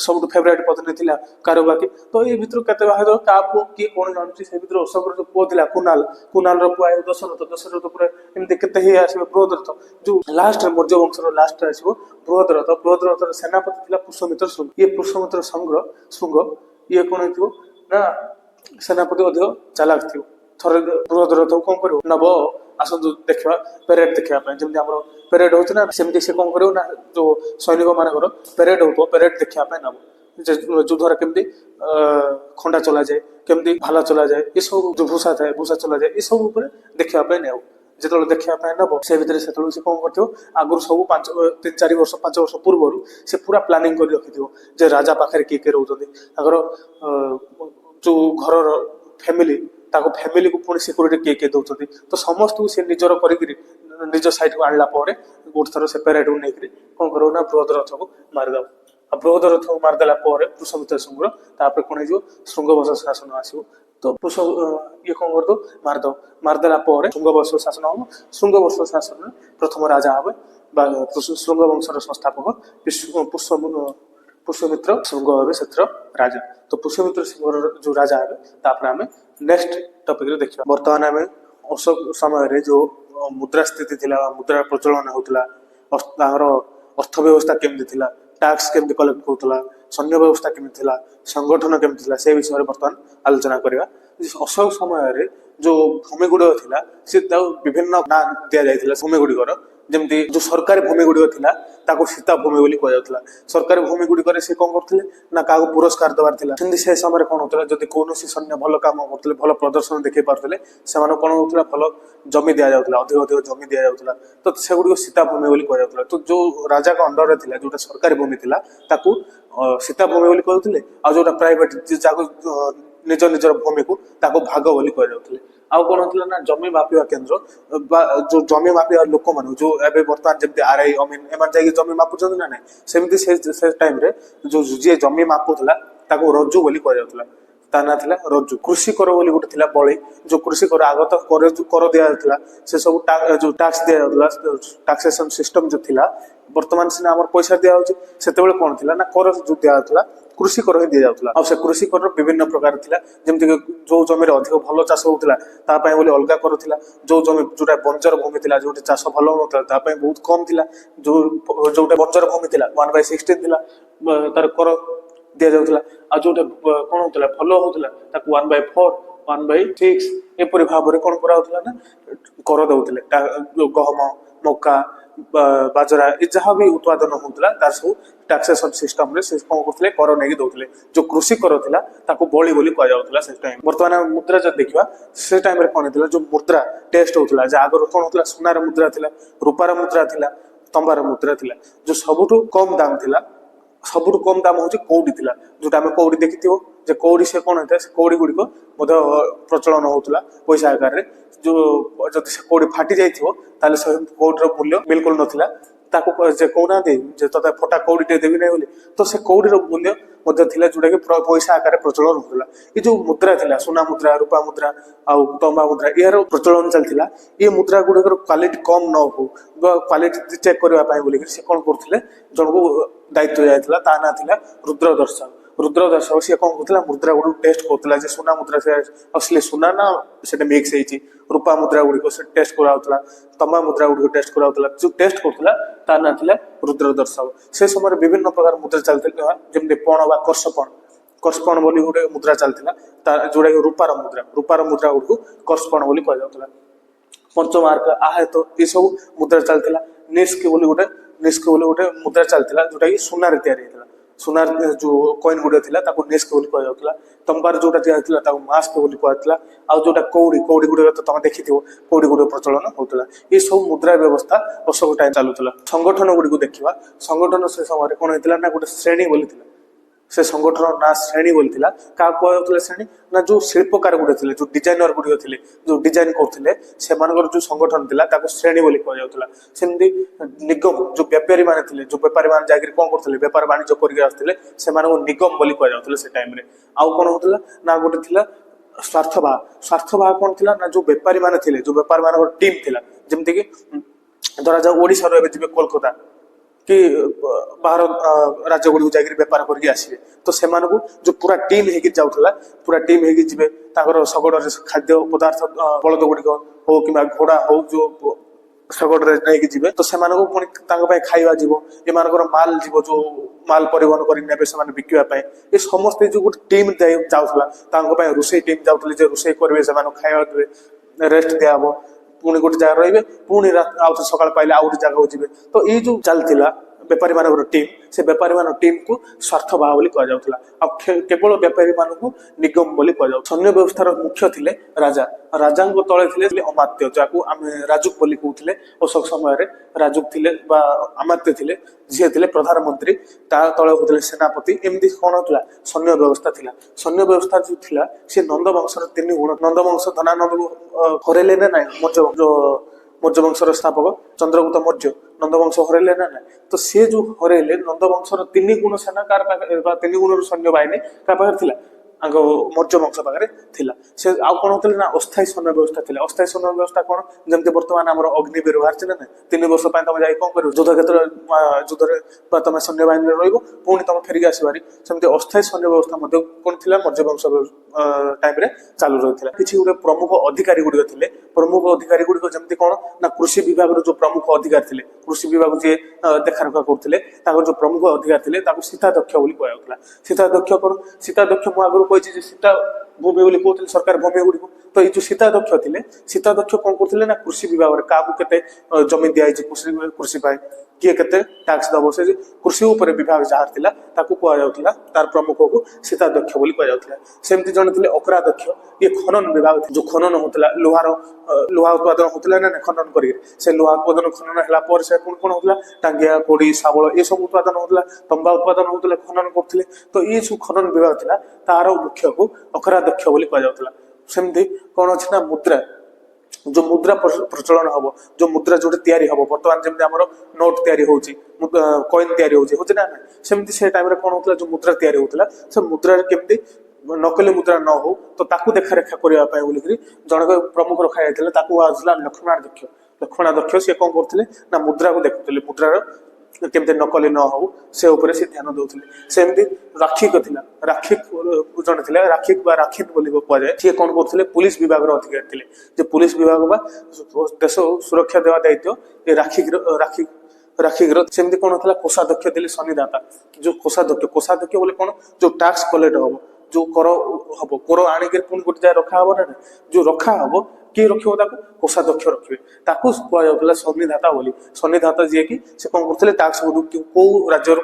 ସବୁଠୁ ଫେଭରାଇଟ ପତ୍ନୀ ଥିଲା କାରୁବାକି। ତ ଏଇ ଭିତରୁ କେତେ ବାହା ହେଇଥିବ କାହା ପୁଅ କିଏ କ'ଣ ଜାଣୁଛି। ସେ ଭିତରୁ ଅଶୋକର ଯୋଉ ପୁଅ ଥିଲା କୁନାଲର ପୁଅ ଆଇବ ଦଶରଥ ପରେ ଏମିତି କେତେ ହେଇ ଆସିବ ବୃହଦ୍ରଥ। ଯୋଉ ଲାଷ୍ଟରେ ମୌର୍ଯ୍ୟ ବଂଶର ଲାଷ୍ଟରେ ଆସିବ ବୃହଦ୍ରଥର ସେନାପତି ଥିଲା ପୁଷ୍ୟମିତ୍ର ଶୃଙ୍ଗ। ଇଏ ପୁଷ୍ୟମିତ୍ର ଶୃଙ୍ଗ ଇଏ କ'ଣ ହେଇଥିବ ନା ସେନାପତି ଅଧିକ ଚାଲାକ ଥିବ। ଥରେ ବୃହଦ୍ରଥକୁ କ'ଣ କରିବ ନବ ଆସନ୍ତୁ ଦେଖିବା ପେରେଡ୍ ଦେଖିବା ପାଇଁ। ଯେମିତି ଆମର ପେରେଡ୍ ହଉଛି ନା ସେମିତି ସେ କ'ଣ କରିବ ନା ଯୋଉ ସୈନିକ ମାନଙ୍କର ପେରେଡ୍ ହଉଥିବ ପେରେଡ୍ ଦେଖିବା ପାଇଁ ନବ। ଯୁଦ୍ଧରେ କେମିତି ଖଣ୍ଡା ଚଲାଯାଏ, କେମିତି ଭାଲା ଚଲାଯାଏ, ଏସବୁ ଯୋଉ ଭୂଷା ଥାଏ ଭୂଷା ଚଲାଯାଏ ଏସବୁ ଉପରେ ଦେଖିବା ପାଇଁ ନେବ। ଯେତେବେଳେ ଦେଖିବା ପାଇଁ ନେବ ସେ ଭିତରେ ସେତେବେଳେ ସେ କ'ଣ କରିଥିବ ଆଗରୁ ସବୁ 3-4 ବର୍ଷ 5 ବର୍ଷ ପୂର୍ବରୁ ସେ ପୁରା ପ୍ଲାନିଂ କରି ରଖିଥିବ ଯେ ରାଜା ପାଖରେ କିଏ ରହୁଛନ୍ତି, ତାଙ୍କର ଯୋଉ ଘରର ଫ୍ୟାମିଲି ତାଙ୍କ ଫ୍ୟାମିଲିକୁ ପୁଣି ସିକ୍ୟୁରିଟି କିଏ କିଏ ଦଉଛନ୍ତି ତ ସମସ୍ତଙ୍କୁ ସେ ନିଜର କରିକିରି ନିଜ ସାଇଡକୁ ଆଣିଲା ପରେ ଗୋଟେ ଥର ସେପାରେଟକୁ ନେଇକିରି କଣ କରିବ ନା ବୃହଦ ରଥକୁ ମାରିଦବ। ଆଉ ବୃହଦ ରଥକୁ ମାରିଦେଲା ପରେ ପୁଷ୍ପମିତ୍ର ଶୃଙ୍ଗର ତାପରେ କଣ ହେଇଯିବ ଶୃଙ୍ଗବଂଶ ଶାସନ ଆସିବ। ତ ଇଏ କଣ କରିଦବ ମାରିଦବ। ମାରିଦେଲା ପରେ ଶୃଙ୍ଗବଂଶ ଶାସନ ହବ। ଶୃଙ୍ଗବଂଶ ଶାସନରେ ପ୍ରଥମ ରାଜା ହେବେ ବା ଶୃଙ୍ଗ ବଂଶର ସଂସ୍ଥାପକ ପୁଷ୍ୟମିତ୍ର ଶୃଙ୍ଗ ହେବେ ସେଥିର ରାଜା। ତ ପୁଷ୍ୟମିତ୍ର ଶୃଙ୍ଗର ଯୋଉ ରାଜା ହେବେ ତାପରେ ଆମେ ନେକ୍ସଟ ଟପିକରେ ଦେଖିବା। ବର୍ତ୍ତମାନ ଆମେ ଅଶୋକ ସମୟରେ ଯୋଉ ମୁଦ୍ରା ସ୍ଥିତି ଥିଲା ମୁଦ୍ରାର ପ୍ରଚଳନ ହେଉଥିଲା ତାଙ୍କର ଅର୍ଥ ବ୍ୟବସ୍ଥା କେମିତି ଥିଲା ଟ୍ୟାକ୍ସ କେମିତି କଲେକ୍ଟ କରୁଥିଲା ସୈନ୍ୟ ବ୍ୟବସ୍ଥା କେମିତି ଥିଲା ସଂଗଠନ କେମିତି ଥିଲା ସେ ବିଷୟରେ ବର୍ତ୍ତମାନ ଆଲୋଚନା କରିବା। ଅଶୋକ ସମୟରେ ଯୋଉ ଭୂମି ଗୁଡିକ ଥିଲା ସେ ତାକୁ ବିଭିନ୍ନ ନାଁ ଦିଆଯାଇଥିଲା ଭୂମି ଗୁଡିକର। ଯେମିତି ଯୋଉ ସରକାରୀ ଭୂମି ଗୁଡିକ ଥିଲା ତାକୁ ସୀତା ଭୂମି ବୋଲି କୁହାଯାଉଥିଲା। ସରକାରୀ ଭୂମି ଗୁଡିକରେ ସେ କଣ କରୁଥିଲେ ନା କାହାକୁ ପୁରସ୍କାର ଦେବାର ଥିଲା। ସେମିତି ସେ ସମୟରେ କଣ ହଉଥିଲା ଯଦି କୌଣସି ସୈନ୍ୟ ଭଲ କାମ କରୁଥିଲେ ଭଲ ପ୍ରଦର୍ଶନ ଦେଖେଇ ପାରୁଥିଲେ ସେମାନଙ୍କୁ କଣ ହଉଥିଲା ଭଲ ଜମି ଦିଆଯାଉଥିଲା ଅଧିକ ଅଧିକ ଜମି ଦିଆଯାଉଥିଲା। ତ ସେଗୁଡିକ ସୀତା ଭୂମି ବୋଲି କୁହାଯାଉଥିଲା। ତ ଯୋଉ ରାଜାଙ୍କ ଅଣ୍ଡରରେ ଥିଲା ଯୋଉଟା ସରକାରୀ ଭୂମି ଥିଲା ତାକୁ ସୀତା ଭୂମି ବୋଲି କହୁଥିଲେ ଆଉ ଯୋଉଟା ପ୍ରାଇଭେଟ ଯାହାକୁ ନିଜ ନିଜର ଭୂମିକୁ ତାକୁ ଭାଗ ବୋଲି କୁହାଯାଉଥିଲେ। ଆଉ କଣ ହଉଥିଲା ନା ଜମି ମାପିବା କେନ୍ଦ୍ର ବା ଯୋଉ ଜମି ମାପିବା ଲୋକମାନେ ଯୋଉ ଏବେ ବର୍ତ୍ତମାନ ଯେମିତି ଆରଆଇ ଅମିନ ଏମାନେ ଯାଇକି ଜମି ମାପୁଛନ୍ତି ନା ନାଇଁ ସେମିତି ସେ ଟାଇମରେ ଯୋଉ ଯିଏ ଜମି ମାପୁଥିଲା ତାକୁ ରଜୁ ବୋଲି କୁହାଯାଉଥିଲା। ତା ନାଁ ଥିଲା ରଜୁ। କୃଷି କର ବୋଲି ଗୋଟେ ଥିଲା ବଳି ଯୋଉ କୃଷି କର ଆଗତ କର ଦିଆଯାଉଥିଲା ସେ ସବୁ ଯୋଉ ଟାକ୍ସ ଦିଆଯାଉଥିଲା ଟାକ୍ସେସନ ସିଷ୍ଟମ ଯୋଉ ଥିଲା ବର୍ତ୍ତମାନ ସିନା ଆମର ପଇସା ଦିଆଯାଉଛି ସେତେବେଳେ କଣ ଥିଲା ନା କର ଯୋଉ ଦିଆଯାଉଥିଲା କୃଷି କର ହିଁ ଦିଆଯାଉଥିଲା। ଆଉ ସେ କୃଷି କରର ବିଭିନ୍ନ ପ୍ରକାର ଥିଲା ଯେମିତିକି ଯୋଉ ଜମିରେ ଅଧିକ ଭଲ ଚାଷ ହଉଥିଲା ତା ପାଇଁ ବୋଲି ଅଲଗା କର ଥିଲା। ଯୋଉ ଜମି ଯୋଉଟା ବଞ୍ଜର ଭୂମି ଥିଲା ଯୋଉଠି ଚାଷ ଭଲ ହଉନଥିଲା ତା ପାଇଁ ବହୁତ କମ ଥିଲା। ଯୋଉଟା ବଞ୍ଜର ଭୂମି ଥିଲା 1/16 ଥିଲା ତାର କର ଦିଆଯାଉଥିଲା। ଆଉ ଯୋଉଟା କଣ ହଉଥିଲା ଭଲ ହଉଥିଲା ତାକୁ 1/4 1/6 ଏପରି ଭାବରେ କଣ କରାହଉଥିଲା ନା କର ଦଉଥିଲେ। ଗହମ ମକା ବାଜରା ଏ ଯାହା ବି ଉତ୍ପାଦନ ହଉଥିଲା ତାର ସବୁ ଟାକ୍ସେସନ ସିଷ୍ଟମରେ ସେ କଣ କରୁଥିଲେ କର ନେଇକି ଦଉଥିଲେ। ଯୋଉ କୃଷି କର ଥିଲା ତାକୁ ବଳି ବୋଲି କୁହାଯାଉଥିଲା ସେ ଟାଇମ। ବର୍ତ୍ତମାନ ମୁଦ୍ରା ଯଦି ଦେଖିବା ସେ ଟାଇମରେ କଣ ହେଇଥିଲା ଯୋଉ ମୁଦ୍ରା ଟେଷ୍ଟ ହଉଥିଲା ଯେ ଆଗରୁ କଣ ହଉଥିଲା ସୁନାର ମୁଦ୍ରା ଥିଲା ରୂପାର ମୁଦ୍ରା ଥିଲା ତମ୍ବାର ମୁଦ୍ରା ଥିଲା। ଯୋଉ ସବୁଠୁ କମ ଦାମ ଥିଲା ସବୁଠୁ କମ ଦାମ ହଉଛି କଉଡି ଥିଲା। ଯୋଉଟା ଆମେ କଉଡି ଦେଖିଥିବ ଯେ କଉଡି ସେ କଣ ହେଇଥାଏ ସେ କଉଡି ଗୁଡିକ ମଧ୍ୟ ପ୍ରଚଳନ ହଉଥିଲା ପଇସା ଆକାରରେ। ଯୋଉ ଯଦି ସେ କଉଡି ଫାଟି ଯାଇଥିବ ତାହେଲେ ସେ କଉଡିର ମୂଲ୍ୟ ବିଲକୁଲ ନଥିଲା। ତାକୁ ଯେ କହୁନାହାନ୍ତି ଯେ ତତେ ଫଟା କଉଡି ଟିକେ ଦେବି ନାହିଁ ବୋଲି ତ ସେ କଉଡିର ମୂଲ୍ୟ ମଧ୍ୟ ଥିଲା ଯୋଉଟା କି ପଇସା ଆକାରରେ ପ୍ରଚଳନ ହଉଥିଲା। ଏ ଯୋଉ ମୁଦ୍ରା ଥିଲା ସୁନା ମୁଦ୍ରା ରୂପା ମୁଦ୍ରା ଆଉ ତମ୍ବା ମୁଦ୍ରା ଏହାର ପ୍ରଚଳନ ଚାଲିଥିଲା। ଏ ମୁଦ୍ରା ଗୁଡିକର କ୍ୱାଲିଟି କମ ନ ହଉ ବା କ୍ୱାଲିଟି ଚେକ୍ କରିବା ପାଇଁ ବୋଲିକି ସେ କଣ କରୁଥିଲେ ଜଣକୁ ଦାୟିତ୍ୱ ଦିଆଯାଇଥିଲା ତା ନାଁ ଥିଲା ରୁଦ୍ରଦର୍ଶନ। ରୁଦ୍ରଦର୍ଶନ ସିଏ କଣ କରୁଥିଲା ମୁଦ୍ରା ଗୁଡିକୁ ଟେଷ୍ଟ କରୁଥିଲା ଯେ ସୁନା ମୁଦ୍ରା ସେ ଅସଲି ସୁନା ନା ସେଟା ମିକ୍ସ ହେଇଛି। ରୂପା ମୁଦ୍ରା ଗୁଡିକ ସେ ଟେଷ୍ଟ କରାଯାଉଥିଲା ତମ୍ବା ମୁଦ୍ରା ଗୁଡିକ ଟେଷ୍ଟ କରାଯାଉଥିଲା। ଯୋଉ ଟେଷ୍ଟ କରୁଥିଲା ତା ନାଁ ଥିଲା ରୁଦ୍ରଦର୍ଶନ। ସେ ସମୟରେ ବିଭିନ୍ନ ପ୍ରକାର ମୁଦ୍ରା ଚାଲିଥିଲା ଯେମିତି ପଣ ବା କର୍ଷପଣ କର୍ଷପଣ ବୋଲି ଗୋଟେ ମୁଦ୍ରା ଚାଲିଥିଲା ଯୋଉଟା କି ରୂପାର ମୁଦ୍ରା ଗୁଡିକୁ କର୍ଷପଣ ବୋଲି କୁହାଯାଉଥିଲା। ପଞ୍ଚମାର୍କ ଆହତ ଏସବୁ ମୁଦ୍ରା ଚାଲିଥିଲା। ନିଷ୍କ ବୋଲି ଗୋଟେ ମୁଦ୍ରା ଚାଲିଥିଲା ଯୋଉଟା କି ସୁନାରେ ତିଆରି ହେଇଥିଲା। ସୁନାର ଯୋଉ କଏନ ଗୁଡିକ ଥିଲା ତାକୁ ନିଷ୍କ ବୋଲି କୁହାଯାଉଥିଲା। ତମ୍ବାର ଯୋଉଟା ଦିଆଯାଇଥିଲା ତାକୁ ମାସ୍କ ବୋଲି କୁହାଯାଉଥିଲା। ଆଉ ଯୋଉଟା କଉଡି ଗୁଡିକ ତ ତମେ ଦେଖିଥିବ କଉଡି ଗୁଡିକ ପ୍ରଚଳନ ହଉଥିଲା। ଏ ସବୁ ମୁଦ୍ରା ବ୍ୟବସ୍ଥା ଅଶୋକ ଟାଇମ ଚାଲୁଥିଲା। ସଂଗଠନ ଗୁଡିକୁ ଦେଖିବା ସଂଗଠନ ସେ ସମୟରେ କଣ ହେଇଥିଲା ନା ଗୋଟେ ଶ୍ରେଣୀ ବୋଲି ଥିଲା। ସେ ସଂଗଠନ ନାଁ ଶ୍ରେଣୀ ବୋଲି ଥିଲା। କାହା କୁହାଯାଉଥିଲା ଶ୍ରେଣୀ ନା ଯୋଉ ଶିଳ୍ପକାର ଗୁଡିକ ଥିଲେ ଯୋଉ ଡିଜାଇନର ଗୁଡିକ ଥିଲେ ଯୋଉ ଡିଜାଇନ କରୁଥିଲେ ସେମାନଙ୍କର ଯୋଉ ସଂଗଠନ ଥିଲା ତାକୁ ଶ୍ରେଣୀ ବୋଲି କୁହାଯାଉଥିଲା। ସେମିତି ନିଗମ ଯୋଉ ବେପାରୀ ମାନେ ଥିଲେ ଯୋଉ ବେପାରୀ ମାନେ ଯାଇକିରି କଣ କରୁଥିଲେ ବେପାର ବାଣିଜ୍ୟ କରିକି ଆସୁଥିଲେ ସେମାନଙ୍କୁ ନିଗମ ବୋଲି କୁହାଯାଉଥିଲା ସେ ଟାଇମରେ। ଆଉ କଣ ହଉଥିଲା ନା ଗୋଟେ ଥିଲା ସ୍ୱାର୍ଥବାହ କଣ ଥିଲା ନା ଯୋଉ ବେପାରୀ ମାନେ ଥିଲେ ଯୋଉ ବେପାରୀ ମାନଙ୍କର ଟିମ୍ ଥିଲା ଯେମିତିକି ଧରାଯାଉ ଓଡିଶାରୁ ଏବେ ଯିବେ କୋଲକାତା କି ବାହାର ରାଜ୍ୟ ଗୁଡିକୁ ଯାଇକିରି ବେପାର କରିକି ଆସିବେ ତ ସେମାନଙ୍କୁ ଯୋଉ ପୁରା ଟିମ୍ ହେଇକି ଯାଉଥିଲା ପୁରା ଟିମ୍ ହେଇକି ଯିବେ ତାଙ୍କର ଶଗଡ଼ରେ ଖାଦ୍ୟ ପଦାର୍ଥ ବଳଦ ଗୁଡିକ ହଉ କିମ୍ବା ଘୋଡା ହଉ ଯୋଉ ଶଗଡ଼ରେ ନେଇକି ଯିବେ ତ ସେମାନଙ୍କୁ ପୁଣି ତାଙ୍କ ପାଇଁ ଖାଇବା ଯିବ ଏମାନଙ୍କର ମାଲ ଯିବ ଯୋଉ ମାଲ ପରିବହନ କରି ନେବେ ସେମାନେ ବିକିବା ପାଇଁ। ଏ ସମସ୍ତେ ଯୋଉ ଗୋଟେ ଟିମ୍ ଯାଉଥିଲା ତାଙ୍କ ପାଇଁ ରୋଷେଇ ଟିମ୍ ଯାଉଥିଲେ ଯେ ରୋଷେଇ କରିବେ ସେମାନଙ୍କୁ ଖାଇବା ଦେବେ ରେଷ୍ଟ ଦିଆହବ ପୁଣି ଗୋଟେ ଜାଗାରେ ରହିବେ ପୁଣି ଆଉ ସକାଳ ପାଇଲେ ଆଉ ଗୋଟେ ଜାଗାକୁ ଯିବେ। ତ ଏଇ ଯୋଉ ଚାଲିଥିଲା ବେପାରୀ ମାନଙ୍କର ଟିମ୍ ସେ ବେପାରୀ ମାନଙ୍କ ଟିମ୍ କୁ ସ୍ୱାର୍ଥବାହ ବୋଲି କୁହାଯାଉଥିଲା ଆଉ କେବଳ ବେପାରୀ ମାନଙ୍କୁ ନିଗମ ବୋଲି କୁହାଯାଉ ସୈନ୍ୟ ବ୍ୟବସ୍ଥାର ମୁଖ୍ୟ ଥିଲେ ରାଜା ରାଜାଙ୍କ ତଳେ ଥିଲେ ଅମାତ୍ୟ ଯାହାକୁ ଆମେ ରାଜୁକ ବୋଲି କହୁଥିଲେ ଅଶୋକ ସମୟରେ ରାଜୁକ ଥିଲେ ବା ଅମାତ୍ୟ ଥିଲେ ଯିଏ ଥିଲେ ପ୍ରଧାନମନ୍ତ୍ରୀ ତା ତଳେ ହଉଥିଲେ ସେନାପତି ଏମିତି କଣ ଥିଲା ସୈନ୍ୟ ବ୍ୟବସ୍ଥା ଥିଲା ସୈନ୍ୟ ବ୍ୟବସ୍ଥା ଯୋଉ ଥିଲା ସେ ନନ୍ଦ ବଂଶର 3 ଗୁଣ ନନ୍ଦ ବଂଶ ଧନାନନ୍ଦକୁ ହରେଇଲେ ନା ନାଇଁ मौर्य वंशर स्थापक चंद्रगुप्त मौर्य नंदवंश हरैले ना ना तो सी जो हरैले नंदवंशर 3 गुण सेना कार 3 गुण सैन्य बाहिनी का पाखे मौर्य वंश पाखे से आउ कौन होते ना अस्थायी सैन्य व्यवस्था थी अस्थायी सैन्य व्यवस्था कौन जमी बर्तमान आम अग्निवीर बाहर ना 3 वर्ष तुम जा कौन कर युद्ध क्षेत्र युद्ध तुम सैन्य बाहिनी रुणी तुम फेरिक आसबारी सेमती अस्थायी सैन्य व्यवस्था कौन थी मौर्य वंश टाइम चालू रही है किसी गोटे प्रमुख अधिकारी गुड़िक थे प्रमुख अधिकारी गुड़िक जमी कौन ना कृषि विभाग जो प्रमुख अधिकारी थे कृषि विभाग जी देखा रखा करते जो प्रमुख अधिकारी थे सीताध्यक्ष कहला सीताध्यक्ष कौन सीताध्यक्ष मुझे आगुरी कही सीता भूमि बोली कहते सरकार भूमि गुड़िक तो ये जो सीताध्यक्ष थे सीताध्यक्ष कौन करते ना कृषि विभाग क्या जमी दिखाई कृषि किए के टैक्स दब से कृषि उपर विभाग जहाँ थिला ताकू कहुला तार प्रमुख को सीताध्यक्ष बोली कहुला सेमती जन थे अकराध्यक्ष ये खनन विभाग जो खनन होता लुहार लुहा उत्पादन होता ना खनन कर लुहा उत्पादन खनन है से कौन होता टांगिया कोड़ी शावल ये सब उत्पादन होता तंबा उत्पादन होता खनन करते तो ये सब खनन विभाग था तार मुख्य को अकराध्यक्ष बोली कहुला सेमती कौन अच्छे ना मुद्रा जो मुद्रा प्रचलन हम जो मुद्रा जो तैयारी हम बर्तमान जमी आम नोट तैयारी होची कॉइन तैयारी होची ना सेमती से टाइम कौन होता जो मुद्रा तैयारी होता से मुद्रा केमती नकली मुद्रा न हो तो ताकू देखा रेखा करने बोलिकी जनक प्रमुख रखा जाता लक्ष्मणाध्यक्ष लक्ष्मणाध्यक्ष सी कौन करते ना मुद्रा को देखुले मुद्रार केमती नकली न हो से ऊपर से ध्यान दौले सेमती राक्षिक थिला राक्षिक जन थे राक्षिक राक्षित बोली कहुए सी कौन करते पुलिस विभाग अधिकारी थे पुलिस विभाग बा देश सुरक्षा देवा दायित्व ये राक्षिक सेमती कौन था कोषाध्यक्ष थे शनिदाता जो कोषाध्यक्ष बोले कौन जो टैक्स कलेक्ट हम जो कर हम कर आणिक पुणी गोटे जगह रखा हम ना जो रखा हम किए रखा कोषाध्यक्ष रखिए कहला शनिदाता बोली शनिदाता जी की से कौन करते टैक्स कौ राज्य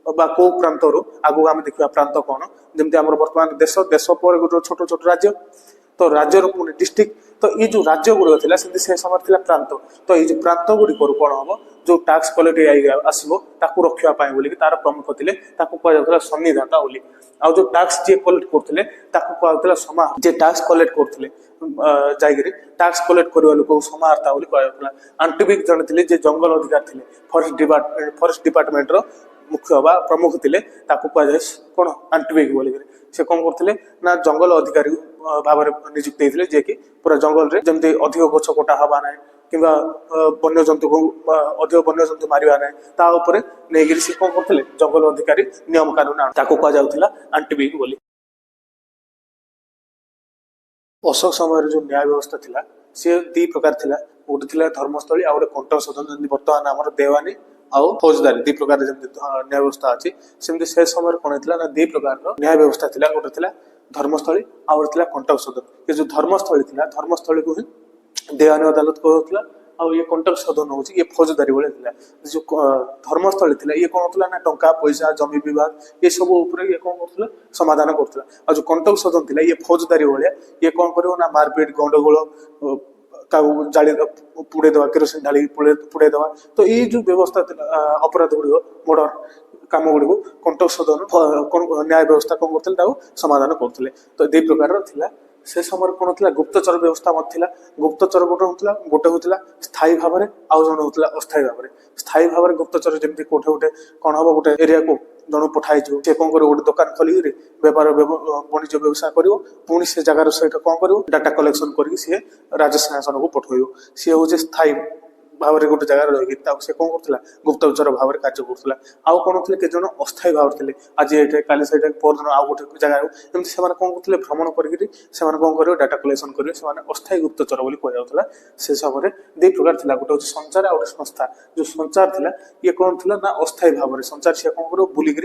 कौ प्रांत आगू आम देखा प्रांत कौन जमी आम बर्तमान देश देश पर गोटे छोट छोट राज्य तो राज्यर पुणी डिस्ट्रिक्ट तो ये जो राज्य गुड़िक थी से समय थी प्रांत तो ये जो प्रांत गुड़िक कौन हम जो टैक्स कलेक्ट आसो रखापी बोलिकी तार प्रमुख थे कहला शनिदाता बोली आ जो टैक्स जी कलेक्ट करते कहला समा जे टैक्स कलेक्ट करते जाकि टैक्स कलेक्ट करवा लोक समाहर्ता बोली कहला आंटिबिक जन थे जंगल अधिकारी थे फॉरेस्ट डिपार्टमेंट मुख्य बा प्रमुख थे कहुए कौन आंटिबिक बोलिक से कौन करते ना जंगल अधिकारी भाव नियुक्त होते जे कि पूरा जंगल रे जमी अधिक गछ कटा हवा ना कि वन्यजंतु को अधिक वन्यजंतु मारिबा ना ता ऊपर नहीं से कौन करते जंगल अधिकारी नियम कानून कहला आंटिबिक बोली अशोक समय जो न्याय व्यवस्था थिला सी 2 प्रकार थिला गोटे थिला धर्मस्थली आ गोटे कंटक सदन जमी बर्तमान आम देवानी आउ फौजदारी 2 प्रकार जमी न्याय व्यवस्था अच्छी सेमती से समय कौन होता ना 2 प्रकार न्याय व्यवस्था थिला गोटे थिला धर्मस्थली आ गोटे कंटक सदन ये जो धर्मस्थली थिला धर्मस्थली को ही देवानी अदालत कहला आ ये कंटक सदन हो ये फौजदारी भाई थिला जो धर्मस्थली थिला ये कौन होता ना टंका पैसा जमी विवाद ये सब ये कौन करता समाधान करता आ जो कंटक सदन थिला ये फौजदारी भाया ये कौन कर ना मारपीट गंडगोल जाली पुड़े देवा केरोसिन ढाली पुड़े देवा तो ये जो व्यवस्था अपराध गुड़िक मर्डर काम गुड़िक कंटक सदन न्याय व्यवस्था कौन करते समाधान करते तो 2 प्रकार थिला से समय कौन होता गुप्तचर व्यवस्था गुप्तचर गोटे होता स्थायी भाव में आउ जन होता अस्थायी भाव में स्थायी भाव में गुप्तचर जमी कोठे गोटे कौन हम गोटे एरिया को जन पठाई सी कौन कर गोटे दुकान खोलिक बेपार वाणिज्य व्यवसाय कर पुणी से जगार सहित कौन कर डाटा कलेक्शन करके सी राजसिंहासन को पठेब सी हूँ स्थायी भाव में गोटे जगह रही से कौन करता गुप्तचर भाव में कार्य करूला आउ कौन थे केत जन अस्थायी भाव थे आज ये काली से परदिन आउ गोटे जगह एमती से कौन करते भ्रमण करके कौन कर डाटा कलेक्शन करेंगे से अस्थायी गुप्तचर बोली कहुला से समय 2 प्रकार थी गोटे हूँ संचार आ गोटे संस्था जो संचार था ये कौन थी ना अस्थायी भाव में संचार से कौन कर बुलिक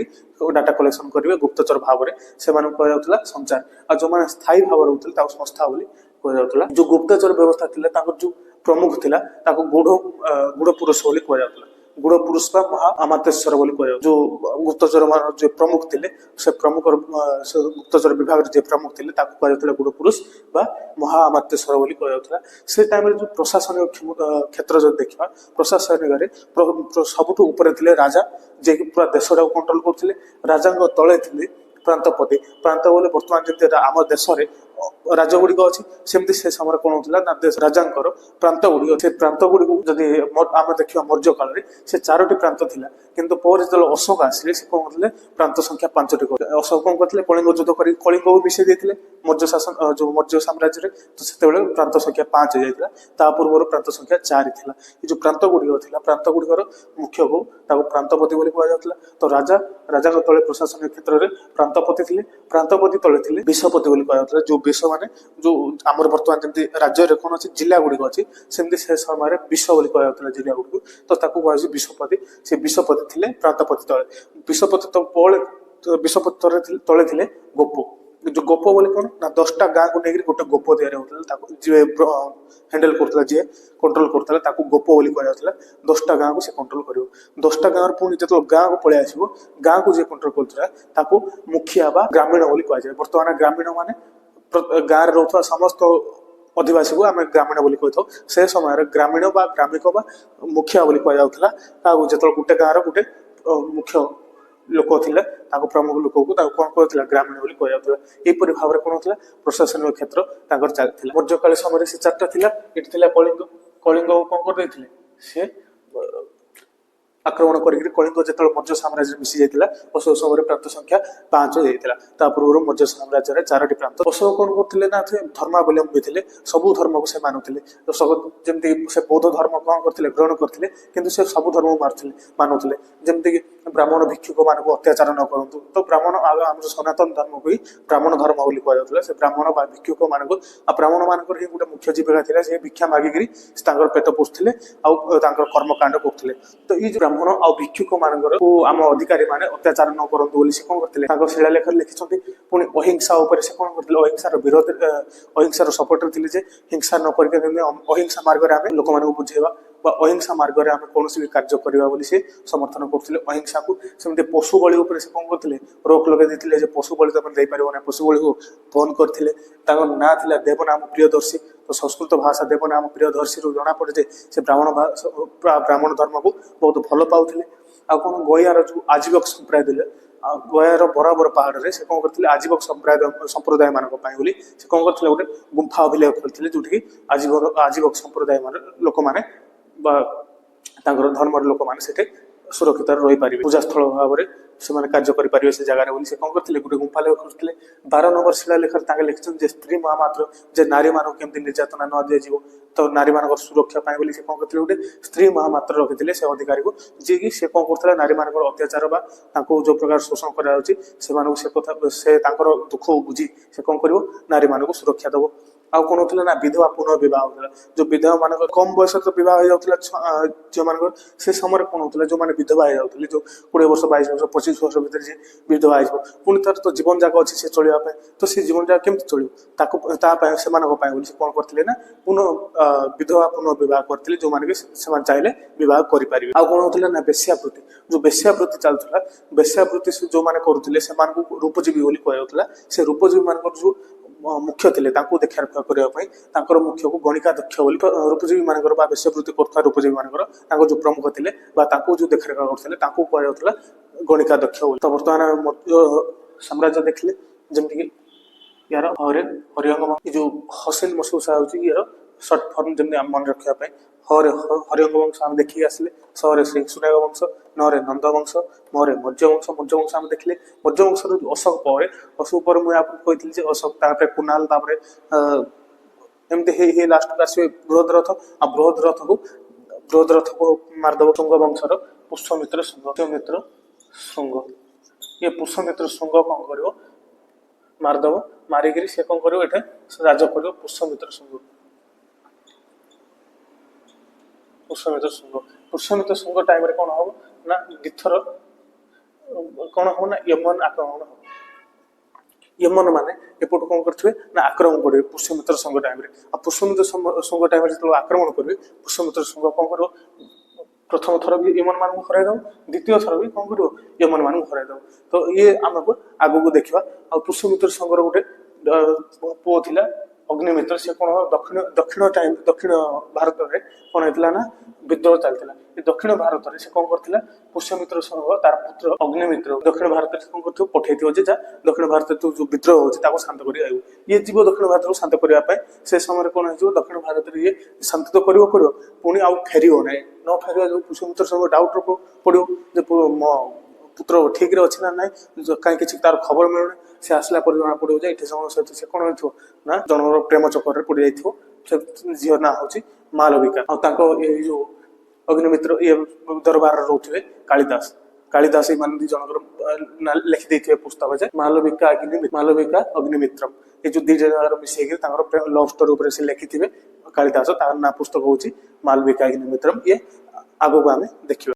डाटा कलेक्शन करेंगे गुप्तचर भाव में से कहला संचार आ जो मैंने स्थायी भाव में होते संस्था बोली कहला जो गुप्तचर व्यवस्था थी जो प्रमुख थिला गुड़ पुरुष बोली कहुला गुड़ पुरुष बा महा अमात्येश्वर बोली कह जो गुप्तचर मान जो प्रमुख थे से प्रमुख गुप्तचर विभाग जे प्रमुख थे कह गुड़ पुरुष बा महा अमात्येश्वर बोली कह से टाइम जो प्रशासनिक क्षेत्र जो देखा प्रशासनिक सबुठ ऊपर थे राजा जे पूरा देश कंट्रोल करते राजा तले थे प्रांतपति प्रांत बोले बर्तमान जमी आम देश में राज्य गुड़िक अच्छी सेमती से समय कौन होता ना देश राजा प्रांत गुड़िक से प्रांत गुड़िक जदि आम देखा मौर्य काल में से 4टी प्रांत थिला किंतु पर जो अशोक आसिले से कौन करते प्रांत संख्या 5टी कर अशोक कौन करते कलिंग युद्ध कर कलिंग भी मिसई देते मौर्य शासन जो मौर्य साम्राज्य तो से प्रांत संख्या 5 हो जाता पूर्व प्रांत संख्या 4 थी ये जो प्रांत गुड़िक थी प्रांत गुड़िकर मुख्य को प्रांतपति बोली कहुला तो राजा राजा तले प्रशासनिक क्षेत्र में प्रांतपति थे प्रांतपति तले थे विषपति बोली कहुला जो विष माने जो आमर बर्तमान जमी राज्य में कौन अच्छी जिला गुड़िक अच्छी सेमती से समय विष बोली कहुला जिला गुड़िक तो कहुच्छे विषपति से विषपति थे प्रांतपति तले विषपति तो विषपति तले थे गोप जो गोप बोले कौन ना 10टा गाँ को लेकर गोटे गोप दिया हैंडल करता जी कंट्रोल करता गोप बोली कहुला 10टा गाँ को से कंट्रोल कर 10टा गाँव पुणी जो गाँ को पलि आसो गाँ को जी कंट्रोल करता मुखिया बा ग्रामीण बोली कहुए बर्तमान ग्रामीण माने गाँव में रोकवा समस्त अधिवासी को आम ग्रामीण बोली कही से समय ग्रामीण बा ग्रामिक बा मुखिया बोली कहुला जो गोटे गाँव गोटे मुख्य लोक थे प्रमुख लोक को कौन कहला ग्रामीण बोली कहुला यहपरी भाव में कौन होता प्रशासनिक क्षेत्र चलता मौर्यकाल समय से 4टा थी ये कलिंग कलिंग कौन करते सी आक्रमण कर कलिंग जो मौर्य साम्राज्य मिसी जाता अशोक समय प्रांत संख्या 5 होता पूर्व मौर्य साम्राज्य 4टी प्रांत अशोक कौन करते ना धर्मावलम्बी थे सबू धर्म को से मानुले जमी से बौद्ध धर्म कौन करते ग्रहण करते कि से सब धर्म मानुले जमीक ब्राह्मण भिक्षुक मान अत्याचार न करूँ तो ब्राह्मण आम सनातन धर्म को ही ब्राह्मण धर्म बोली कहुला से ब्राह्मण भिक्षुक मान ब्राह्मण मान गोटे मुख्य जीविका थी से भिक्षा मागिकी पेट पोषुले कर्मकांड करते तो ये ब्राह्मण आ भिक्षुक मान आम अधिकारी मैंने अत्याचार न करूँ बोली से कौन करते शिलालेख लिखिं पुणी अहिंसा से कौन करते अहिंसार विरोध अहिंसार सपोर्टर थे हिंसा न करके अहिंसा मार्ग में आम लोक बुझेगा अहिंसा मार्ग में आम कौन भी कार्य करवा बोली से समर्थन करते अहिंसा को सेमती पशु बलि से कौन करते रोक लगे देते पशु बलि तुम देपार ना पशु बलि को बंद करते ना था देवनाम प्रियदर्शी तो संस्कृत भाषा देवनाम प्रियदर्शी जना पड़े से ब्राह्मण धर्म को बहुत भल पाते आ कौन गयार जो आजीवक संप्रदाय देले गयार बराबर पहाड़ में से कौन करते आजीवक संप्रदाय मान बोली से कौन करते गोटे गुंफा अभिलेख खोलते जो आजीवक संप्रदाय लोक मैंने धर्म लोक मैंने सुरक्षित रही पारे पूजा स्थल भाव में से कार्य करेंगे से जगह बोली से कौन करते गोटे गुंफा लेख खोलते 12 नंबर शिलालेखर लिखिं स्त्री महामात्र जे नारी मान केमती निर्यातना न दिज्व तो नारी मान सुरक्षा पाए बोली से कौन करते गोटे स्त्री महामात्र रखिते से अधिकारी को जी की से कौन करता नारी मान अत्याचार बा जो प्रकार शोषण कर दुख बुझी से कौन कर नारी मान सुरक्षा दब आ कौन होता ना विधवा पुनर्विवाह होता जो विधवा मान कम बयस तो बह हो जाता झील मान से समय कौन होता जो मैंने विधवा हो जाते जो 20 वर्ष 22 वर्ष 25 वर्ष भर जी विधवा हो पुणी तार तो जीवन जाक अच्छी से चलने तो सी जीवन जाक केमती चलो से कौन करते ना पुनः विधवा पुनर्विवाह करते जो मैंने चाहिए बह कर आ कौन होता ना बेश्यावृत्ति जो बेश्यावृत्ति चलता बेश्यावृत्ति जो मैंने करुले से रूपजीवी बोली कहुला से रूपजीवी मान जो मुख्य थे देखा रखा करने मुख्य को गणिका दक्ष बोली रूपजीवी मान बेश्यावृत्ति कर रूपजीवी मान जो प्रमुख थे जो देखा रखा करते कहला गणिका दक्ष बोली तो बर्तमान साम्राज्य देखिले जमीक यार हरिअंग जो हसेन मशहूसा होची यार सर्ट फॉर्म जमी मन रखापी हरिअंग वंश आम देखिए आसिले सहरे श्री सुनाग वंश नरे नंद वंश मरे मौर्य वंश आम देखिले मौर्य वंश अशोक पर मुझे आपको कही अशोक कुनाल एमती लास्ट को आसवे बृहद रथ को मारदेव शुंग वंशर पुष्यमित्र शुंग ये पुष्यमित्र शुंग कौन कर मारदेव मारिकी से कौन कर राज कर पुष्यमित्र शुंग पुष्यमित्र शुंग टाइम कौन हम ना द्विथर कौन हम ना यमन आक्रमण हम यमन माने एपट कौन करेंगे ना आक्रमण करेंगे पुष्यमित्र शुंग टाइम पुष्यमित्र शुंग टाइम जो आक्रमण करेंगे पुष्यमित्र शुंग कौन कर प्रथम थर भी एमन मान हराई दब द्वितीय थर भी कौन कर एमन मान हराई दब तो ये आमको आगू देखा आ पुष्यमित्र संघर गोटे पुओ थिला अग्निमित्र से कौन दक्षिण दक्षिण टाइम दक्षिण भारत में कौन होता ना विद्रोह चलता दक्षिण भारत में से कौन करथिला पुष्यमित्र संघ तार पुत्र अग्निमित्र दक्षिण भारत में कौन कर पठे जा दक्षिण भारत जो विद्रोह होता शांत कर ये जीव दक्षिण भारत को शांत करने से समय कौन हो दक्षिण भारत में ये शांत तो कर पुणी आउ फेर ना न फेर जो पुष्यमित्र संघ डाउट पड़ो मो पुत्र ठीक रे अच्छे ना ना कहीं किसी तार खबर मिलूना से आसला पर जना पड़ो ये सहित से कौन हो ना जनर प्रेम चक्कर में पड़ जाइए झील ना हूँ मालविका जो अग्निमित्र ये दरबार रोथे कालिदास कालिदास ये दी जनकर लिखिदे पुस्तक जे मालविका अग्निमित्रम ये जो दी जन मिसेक लव स्टोरी से लिखि कालिदास तार ना पुस्तक हूँ मालविका अग्निमित्रम ये आगो आम देखा।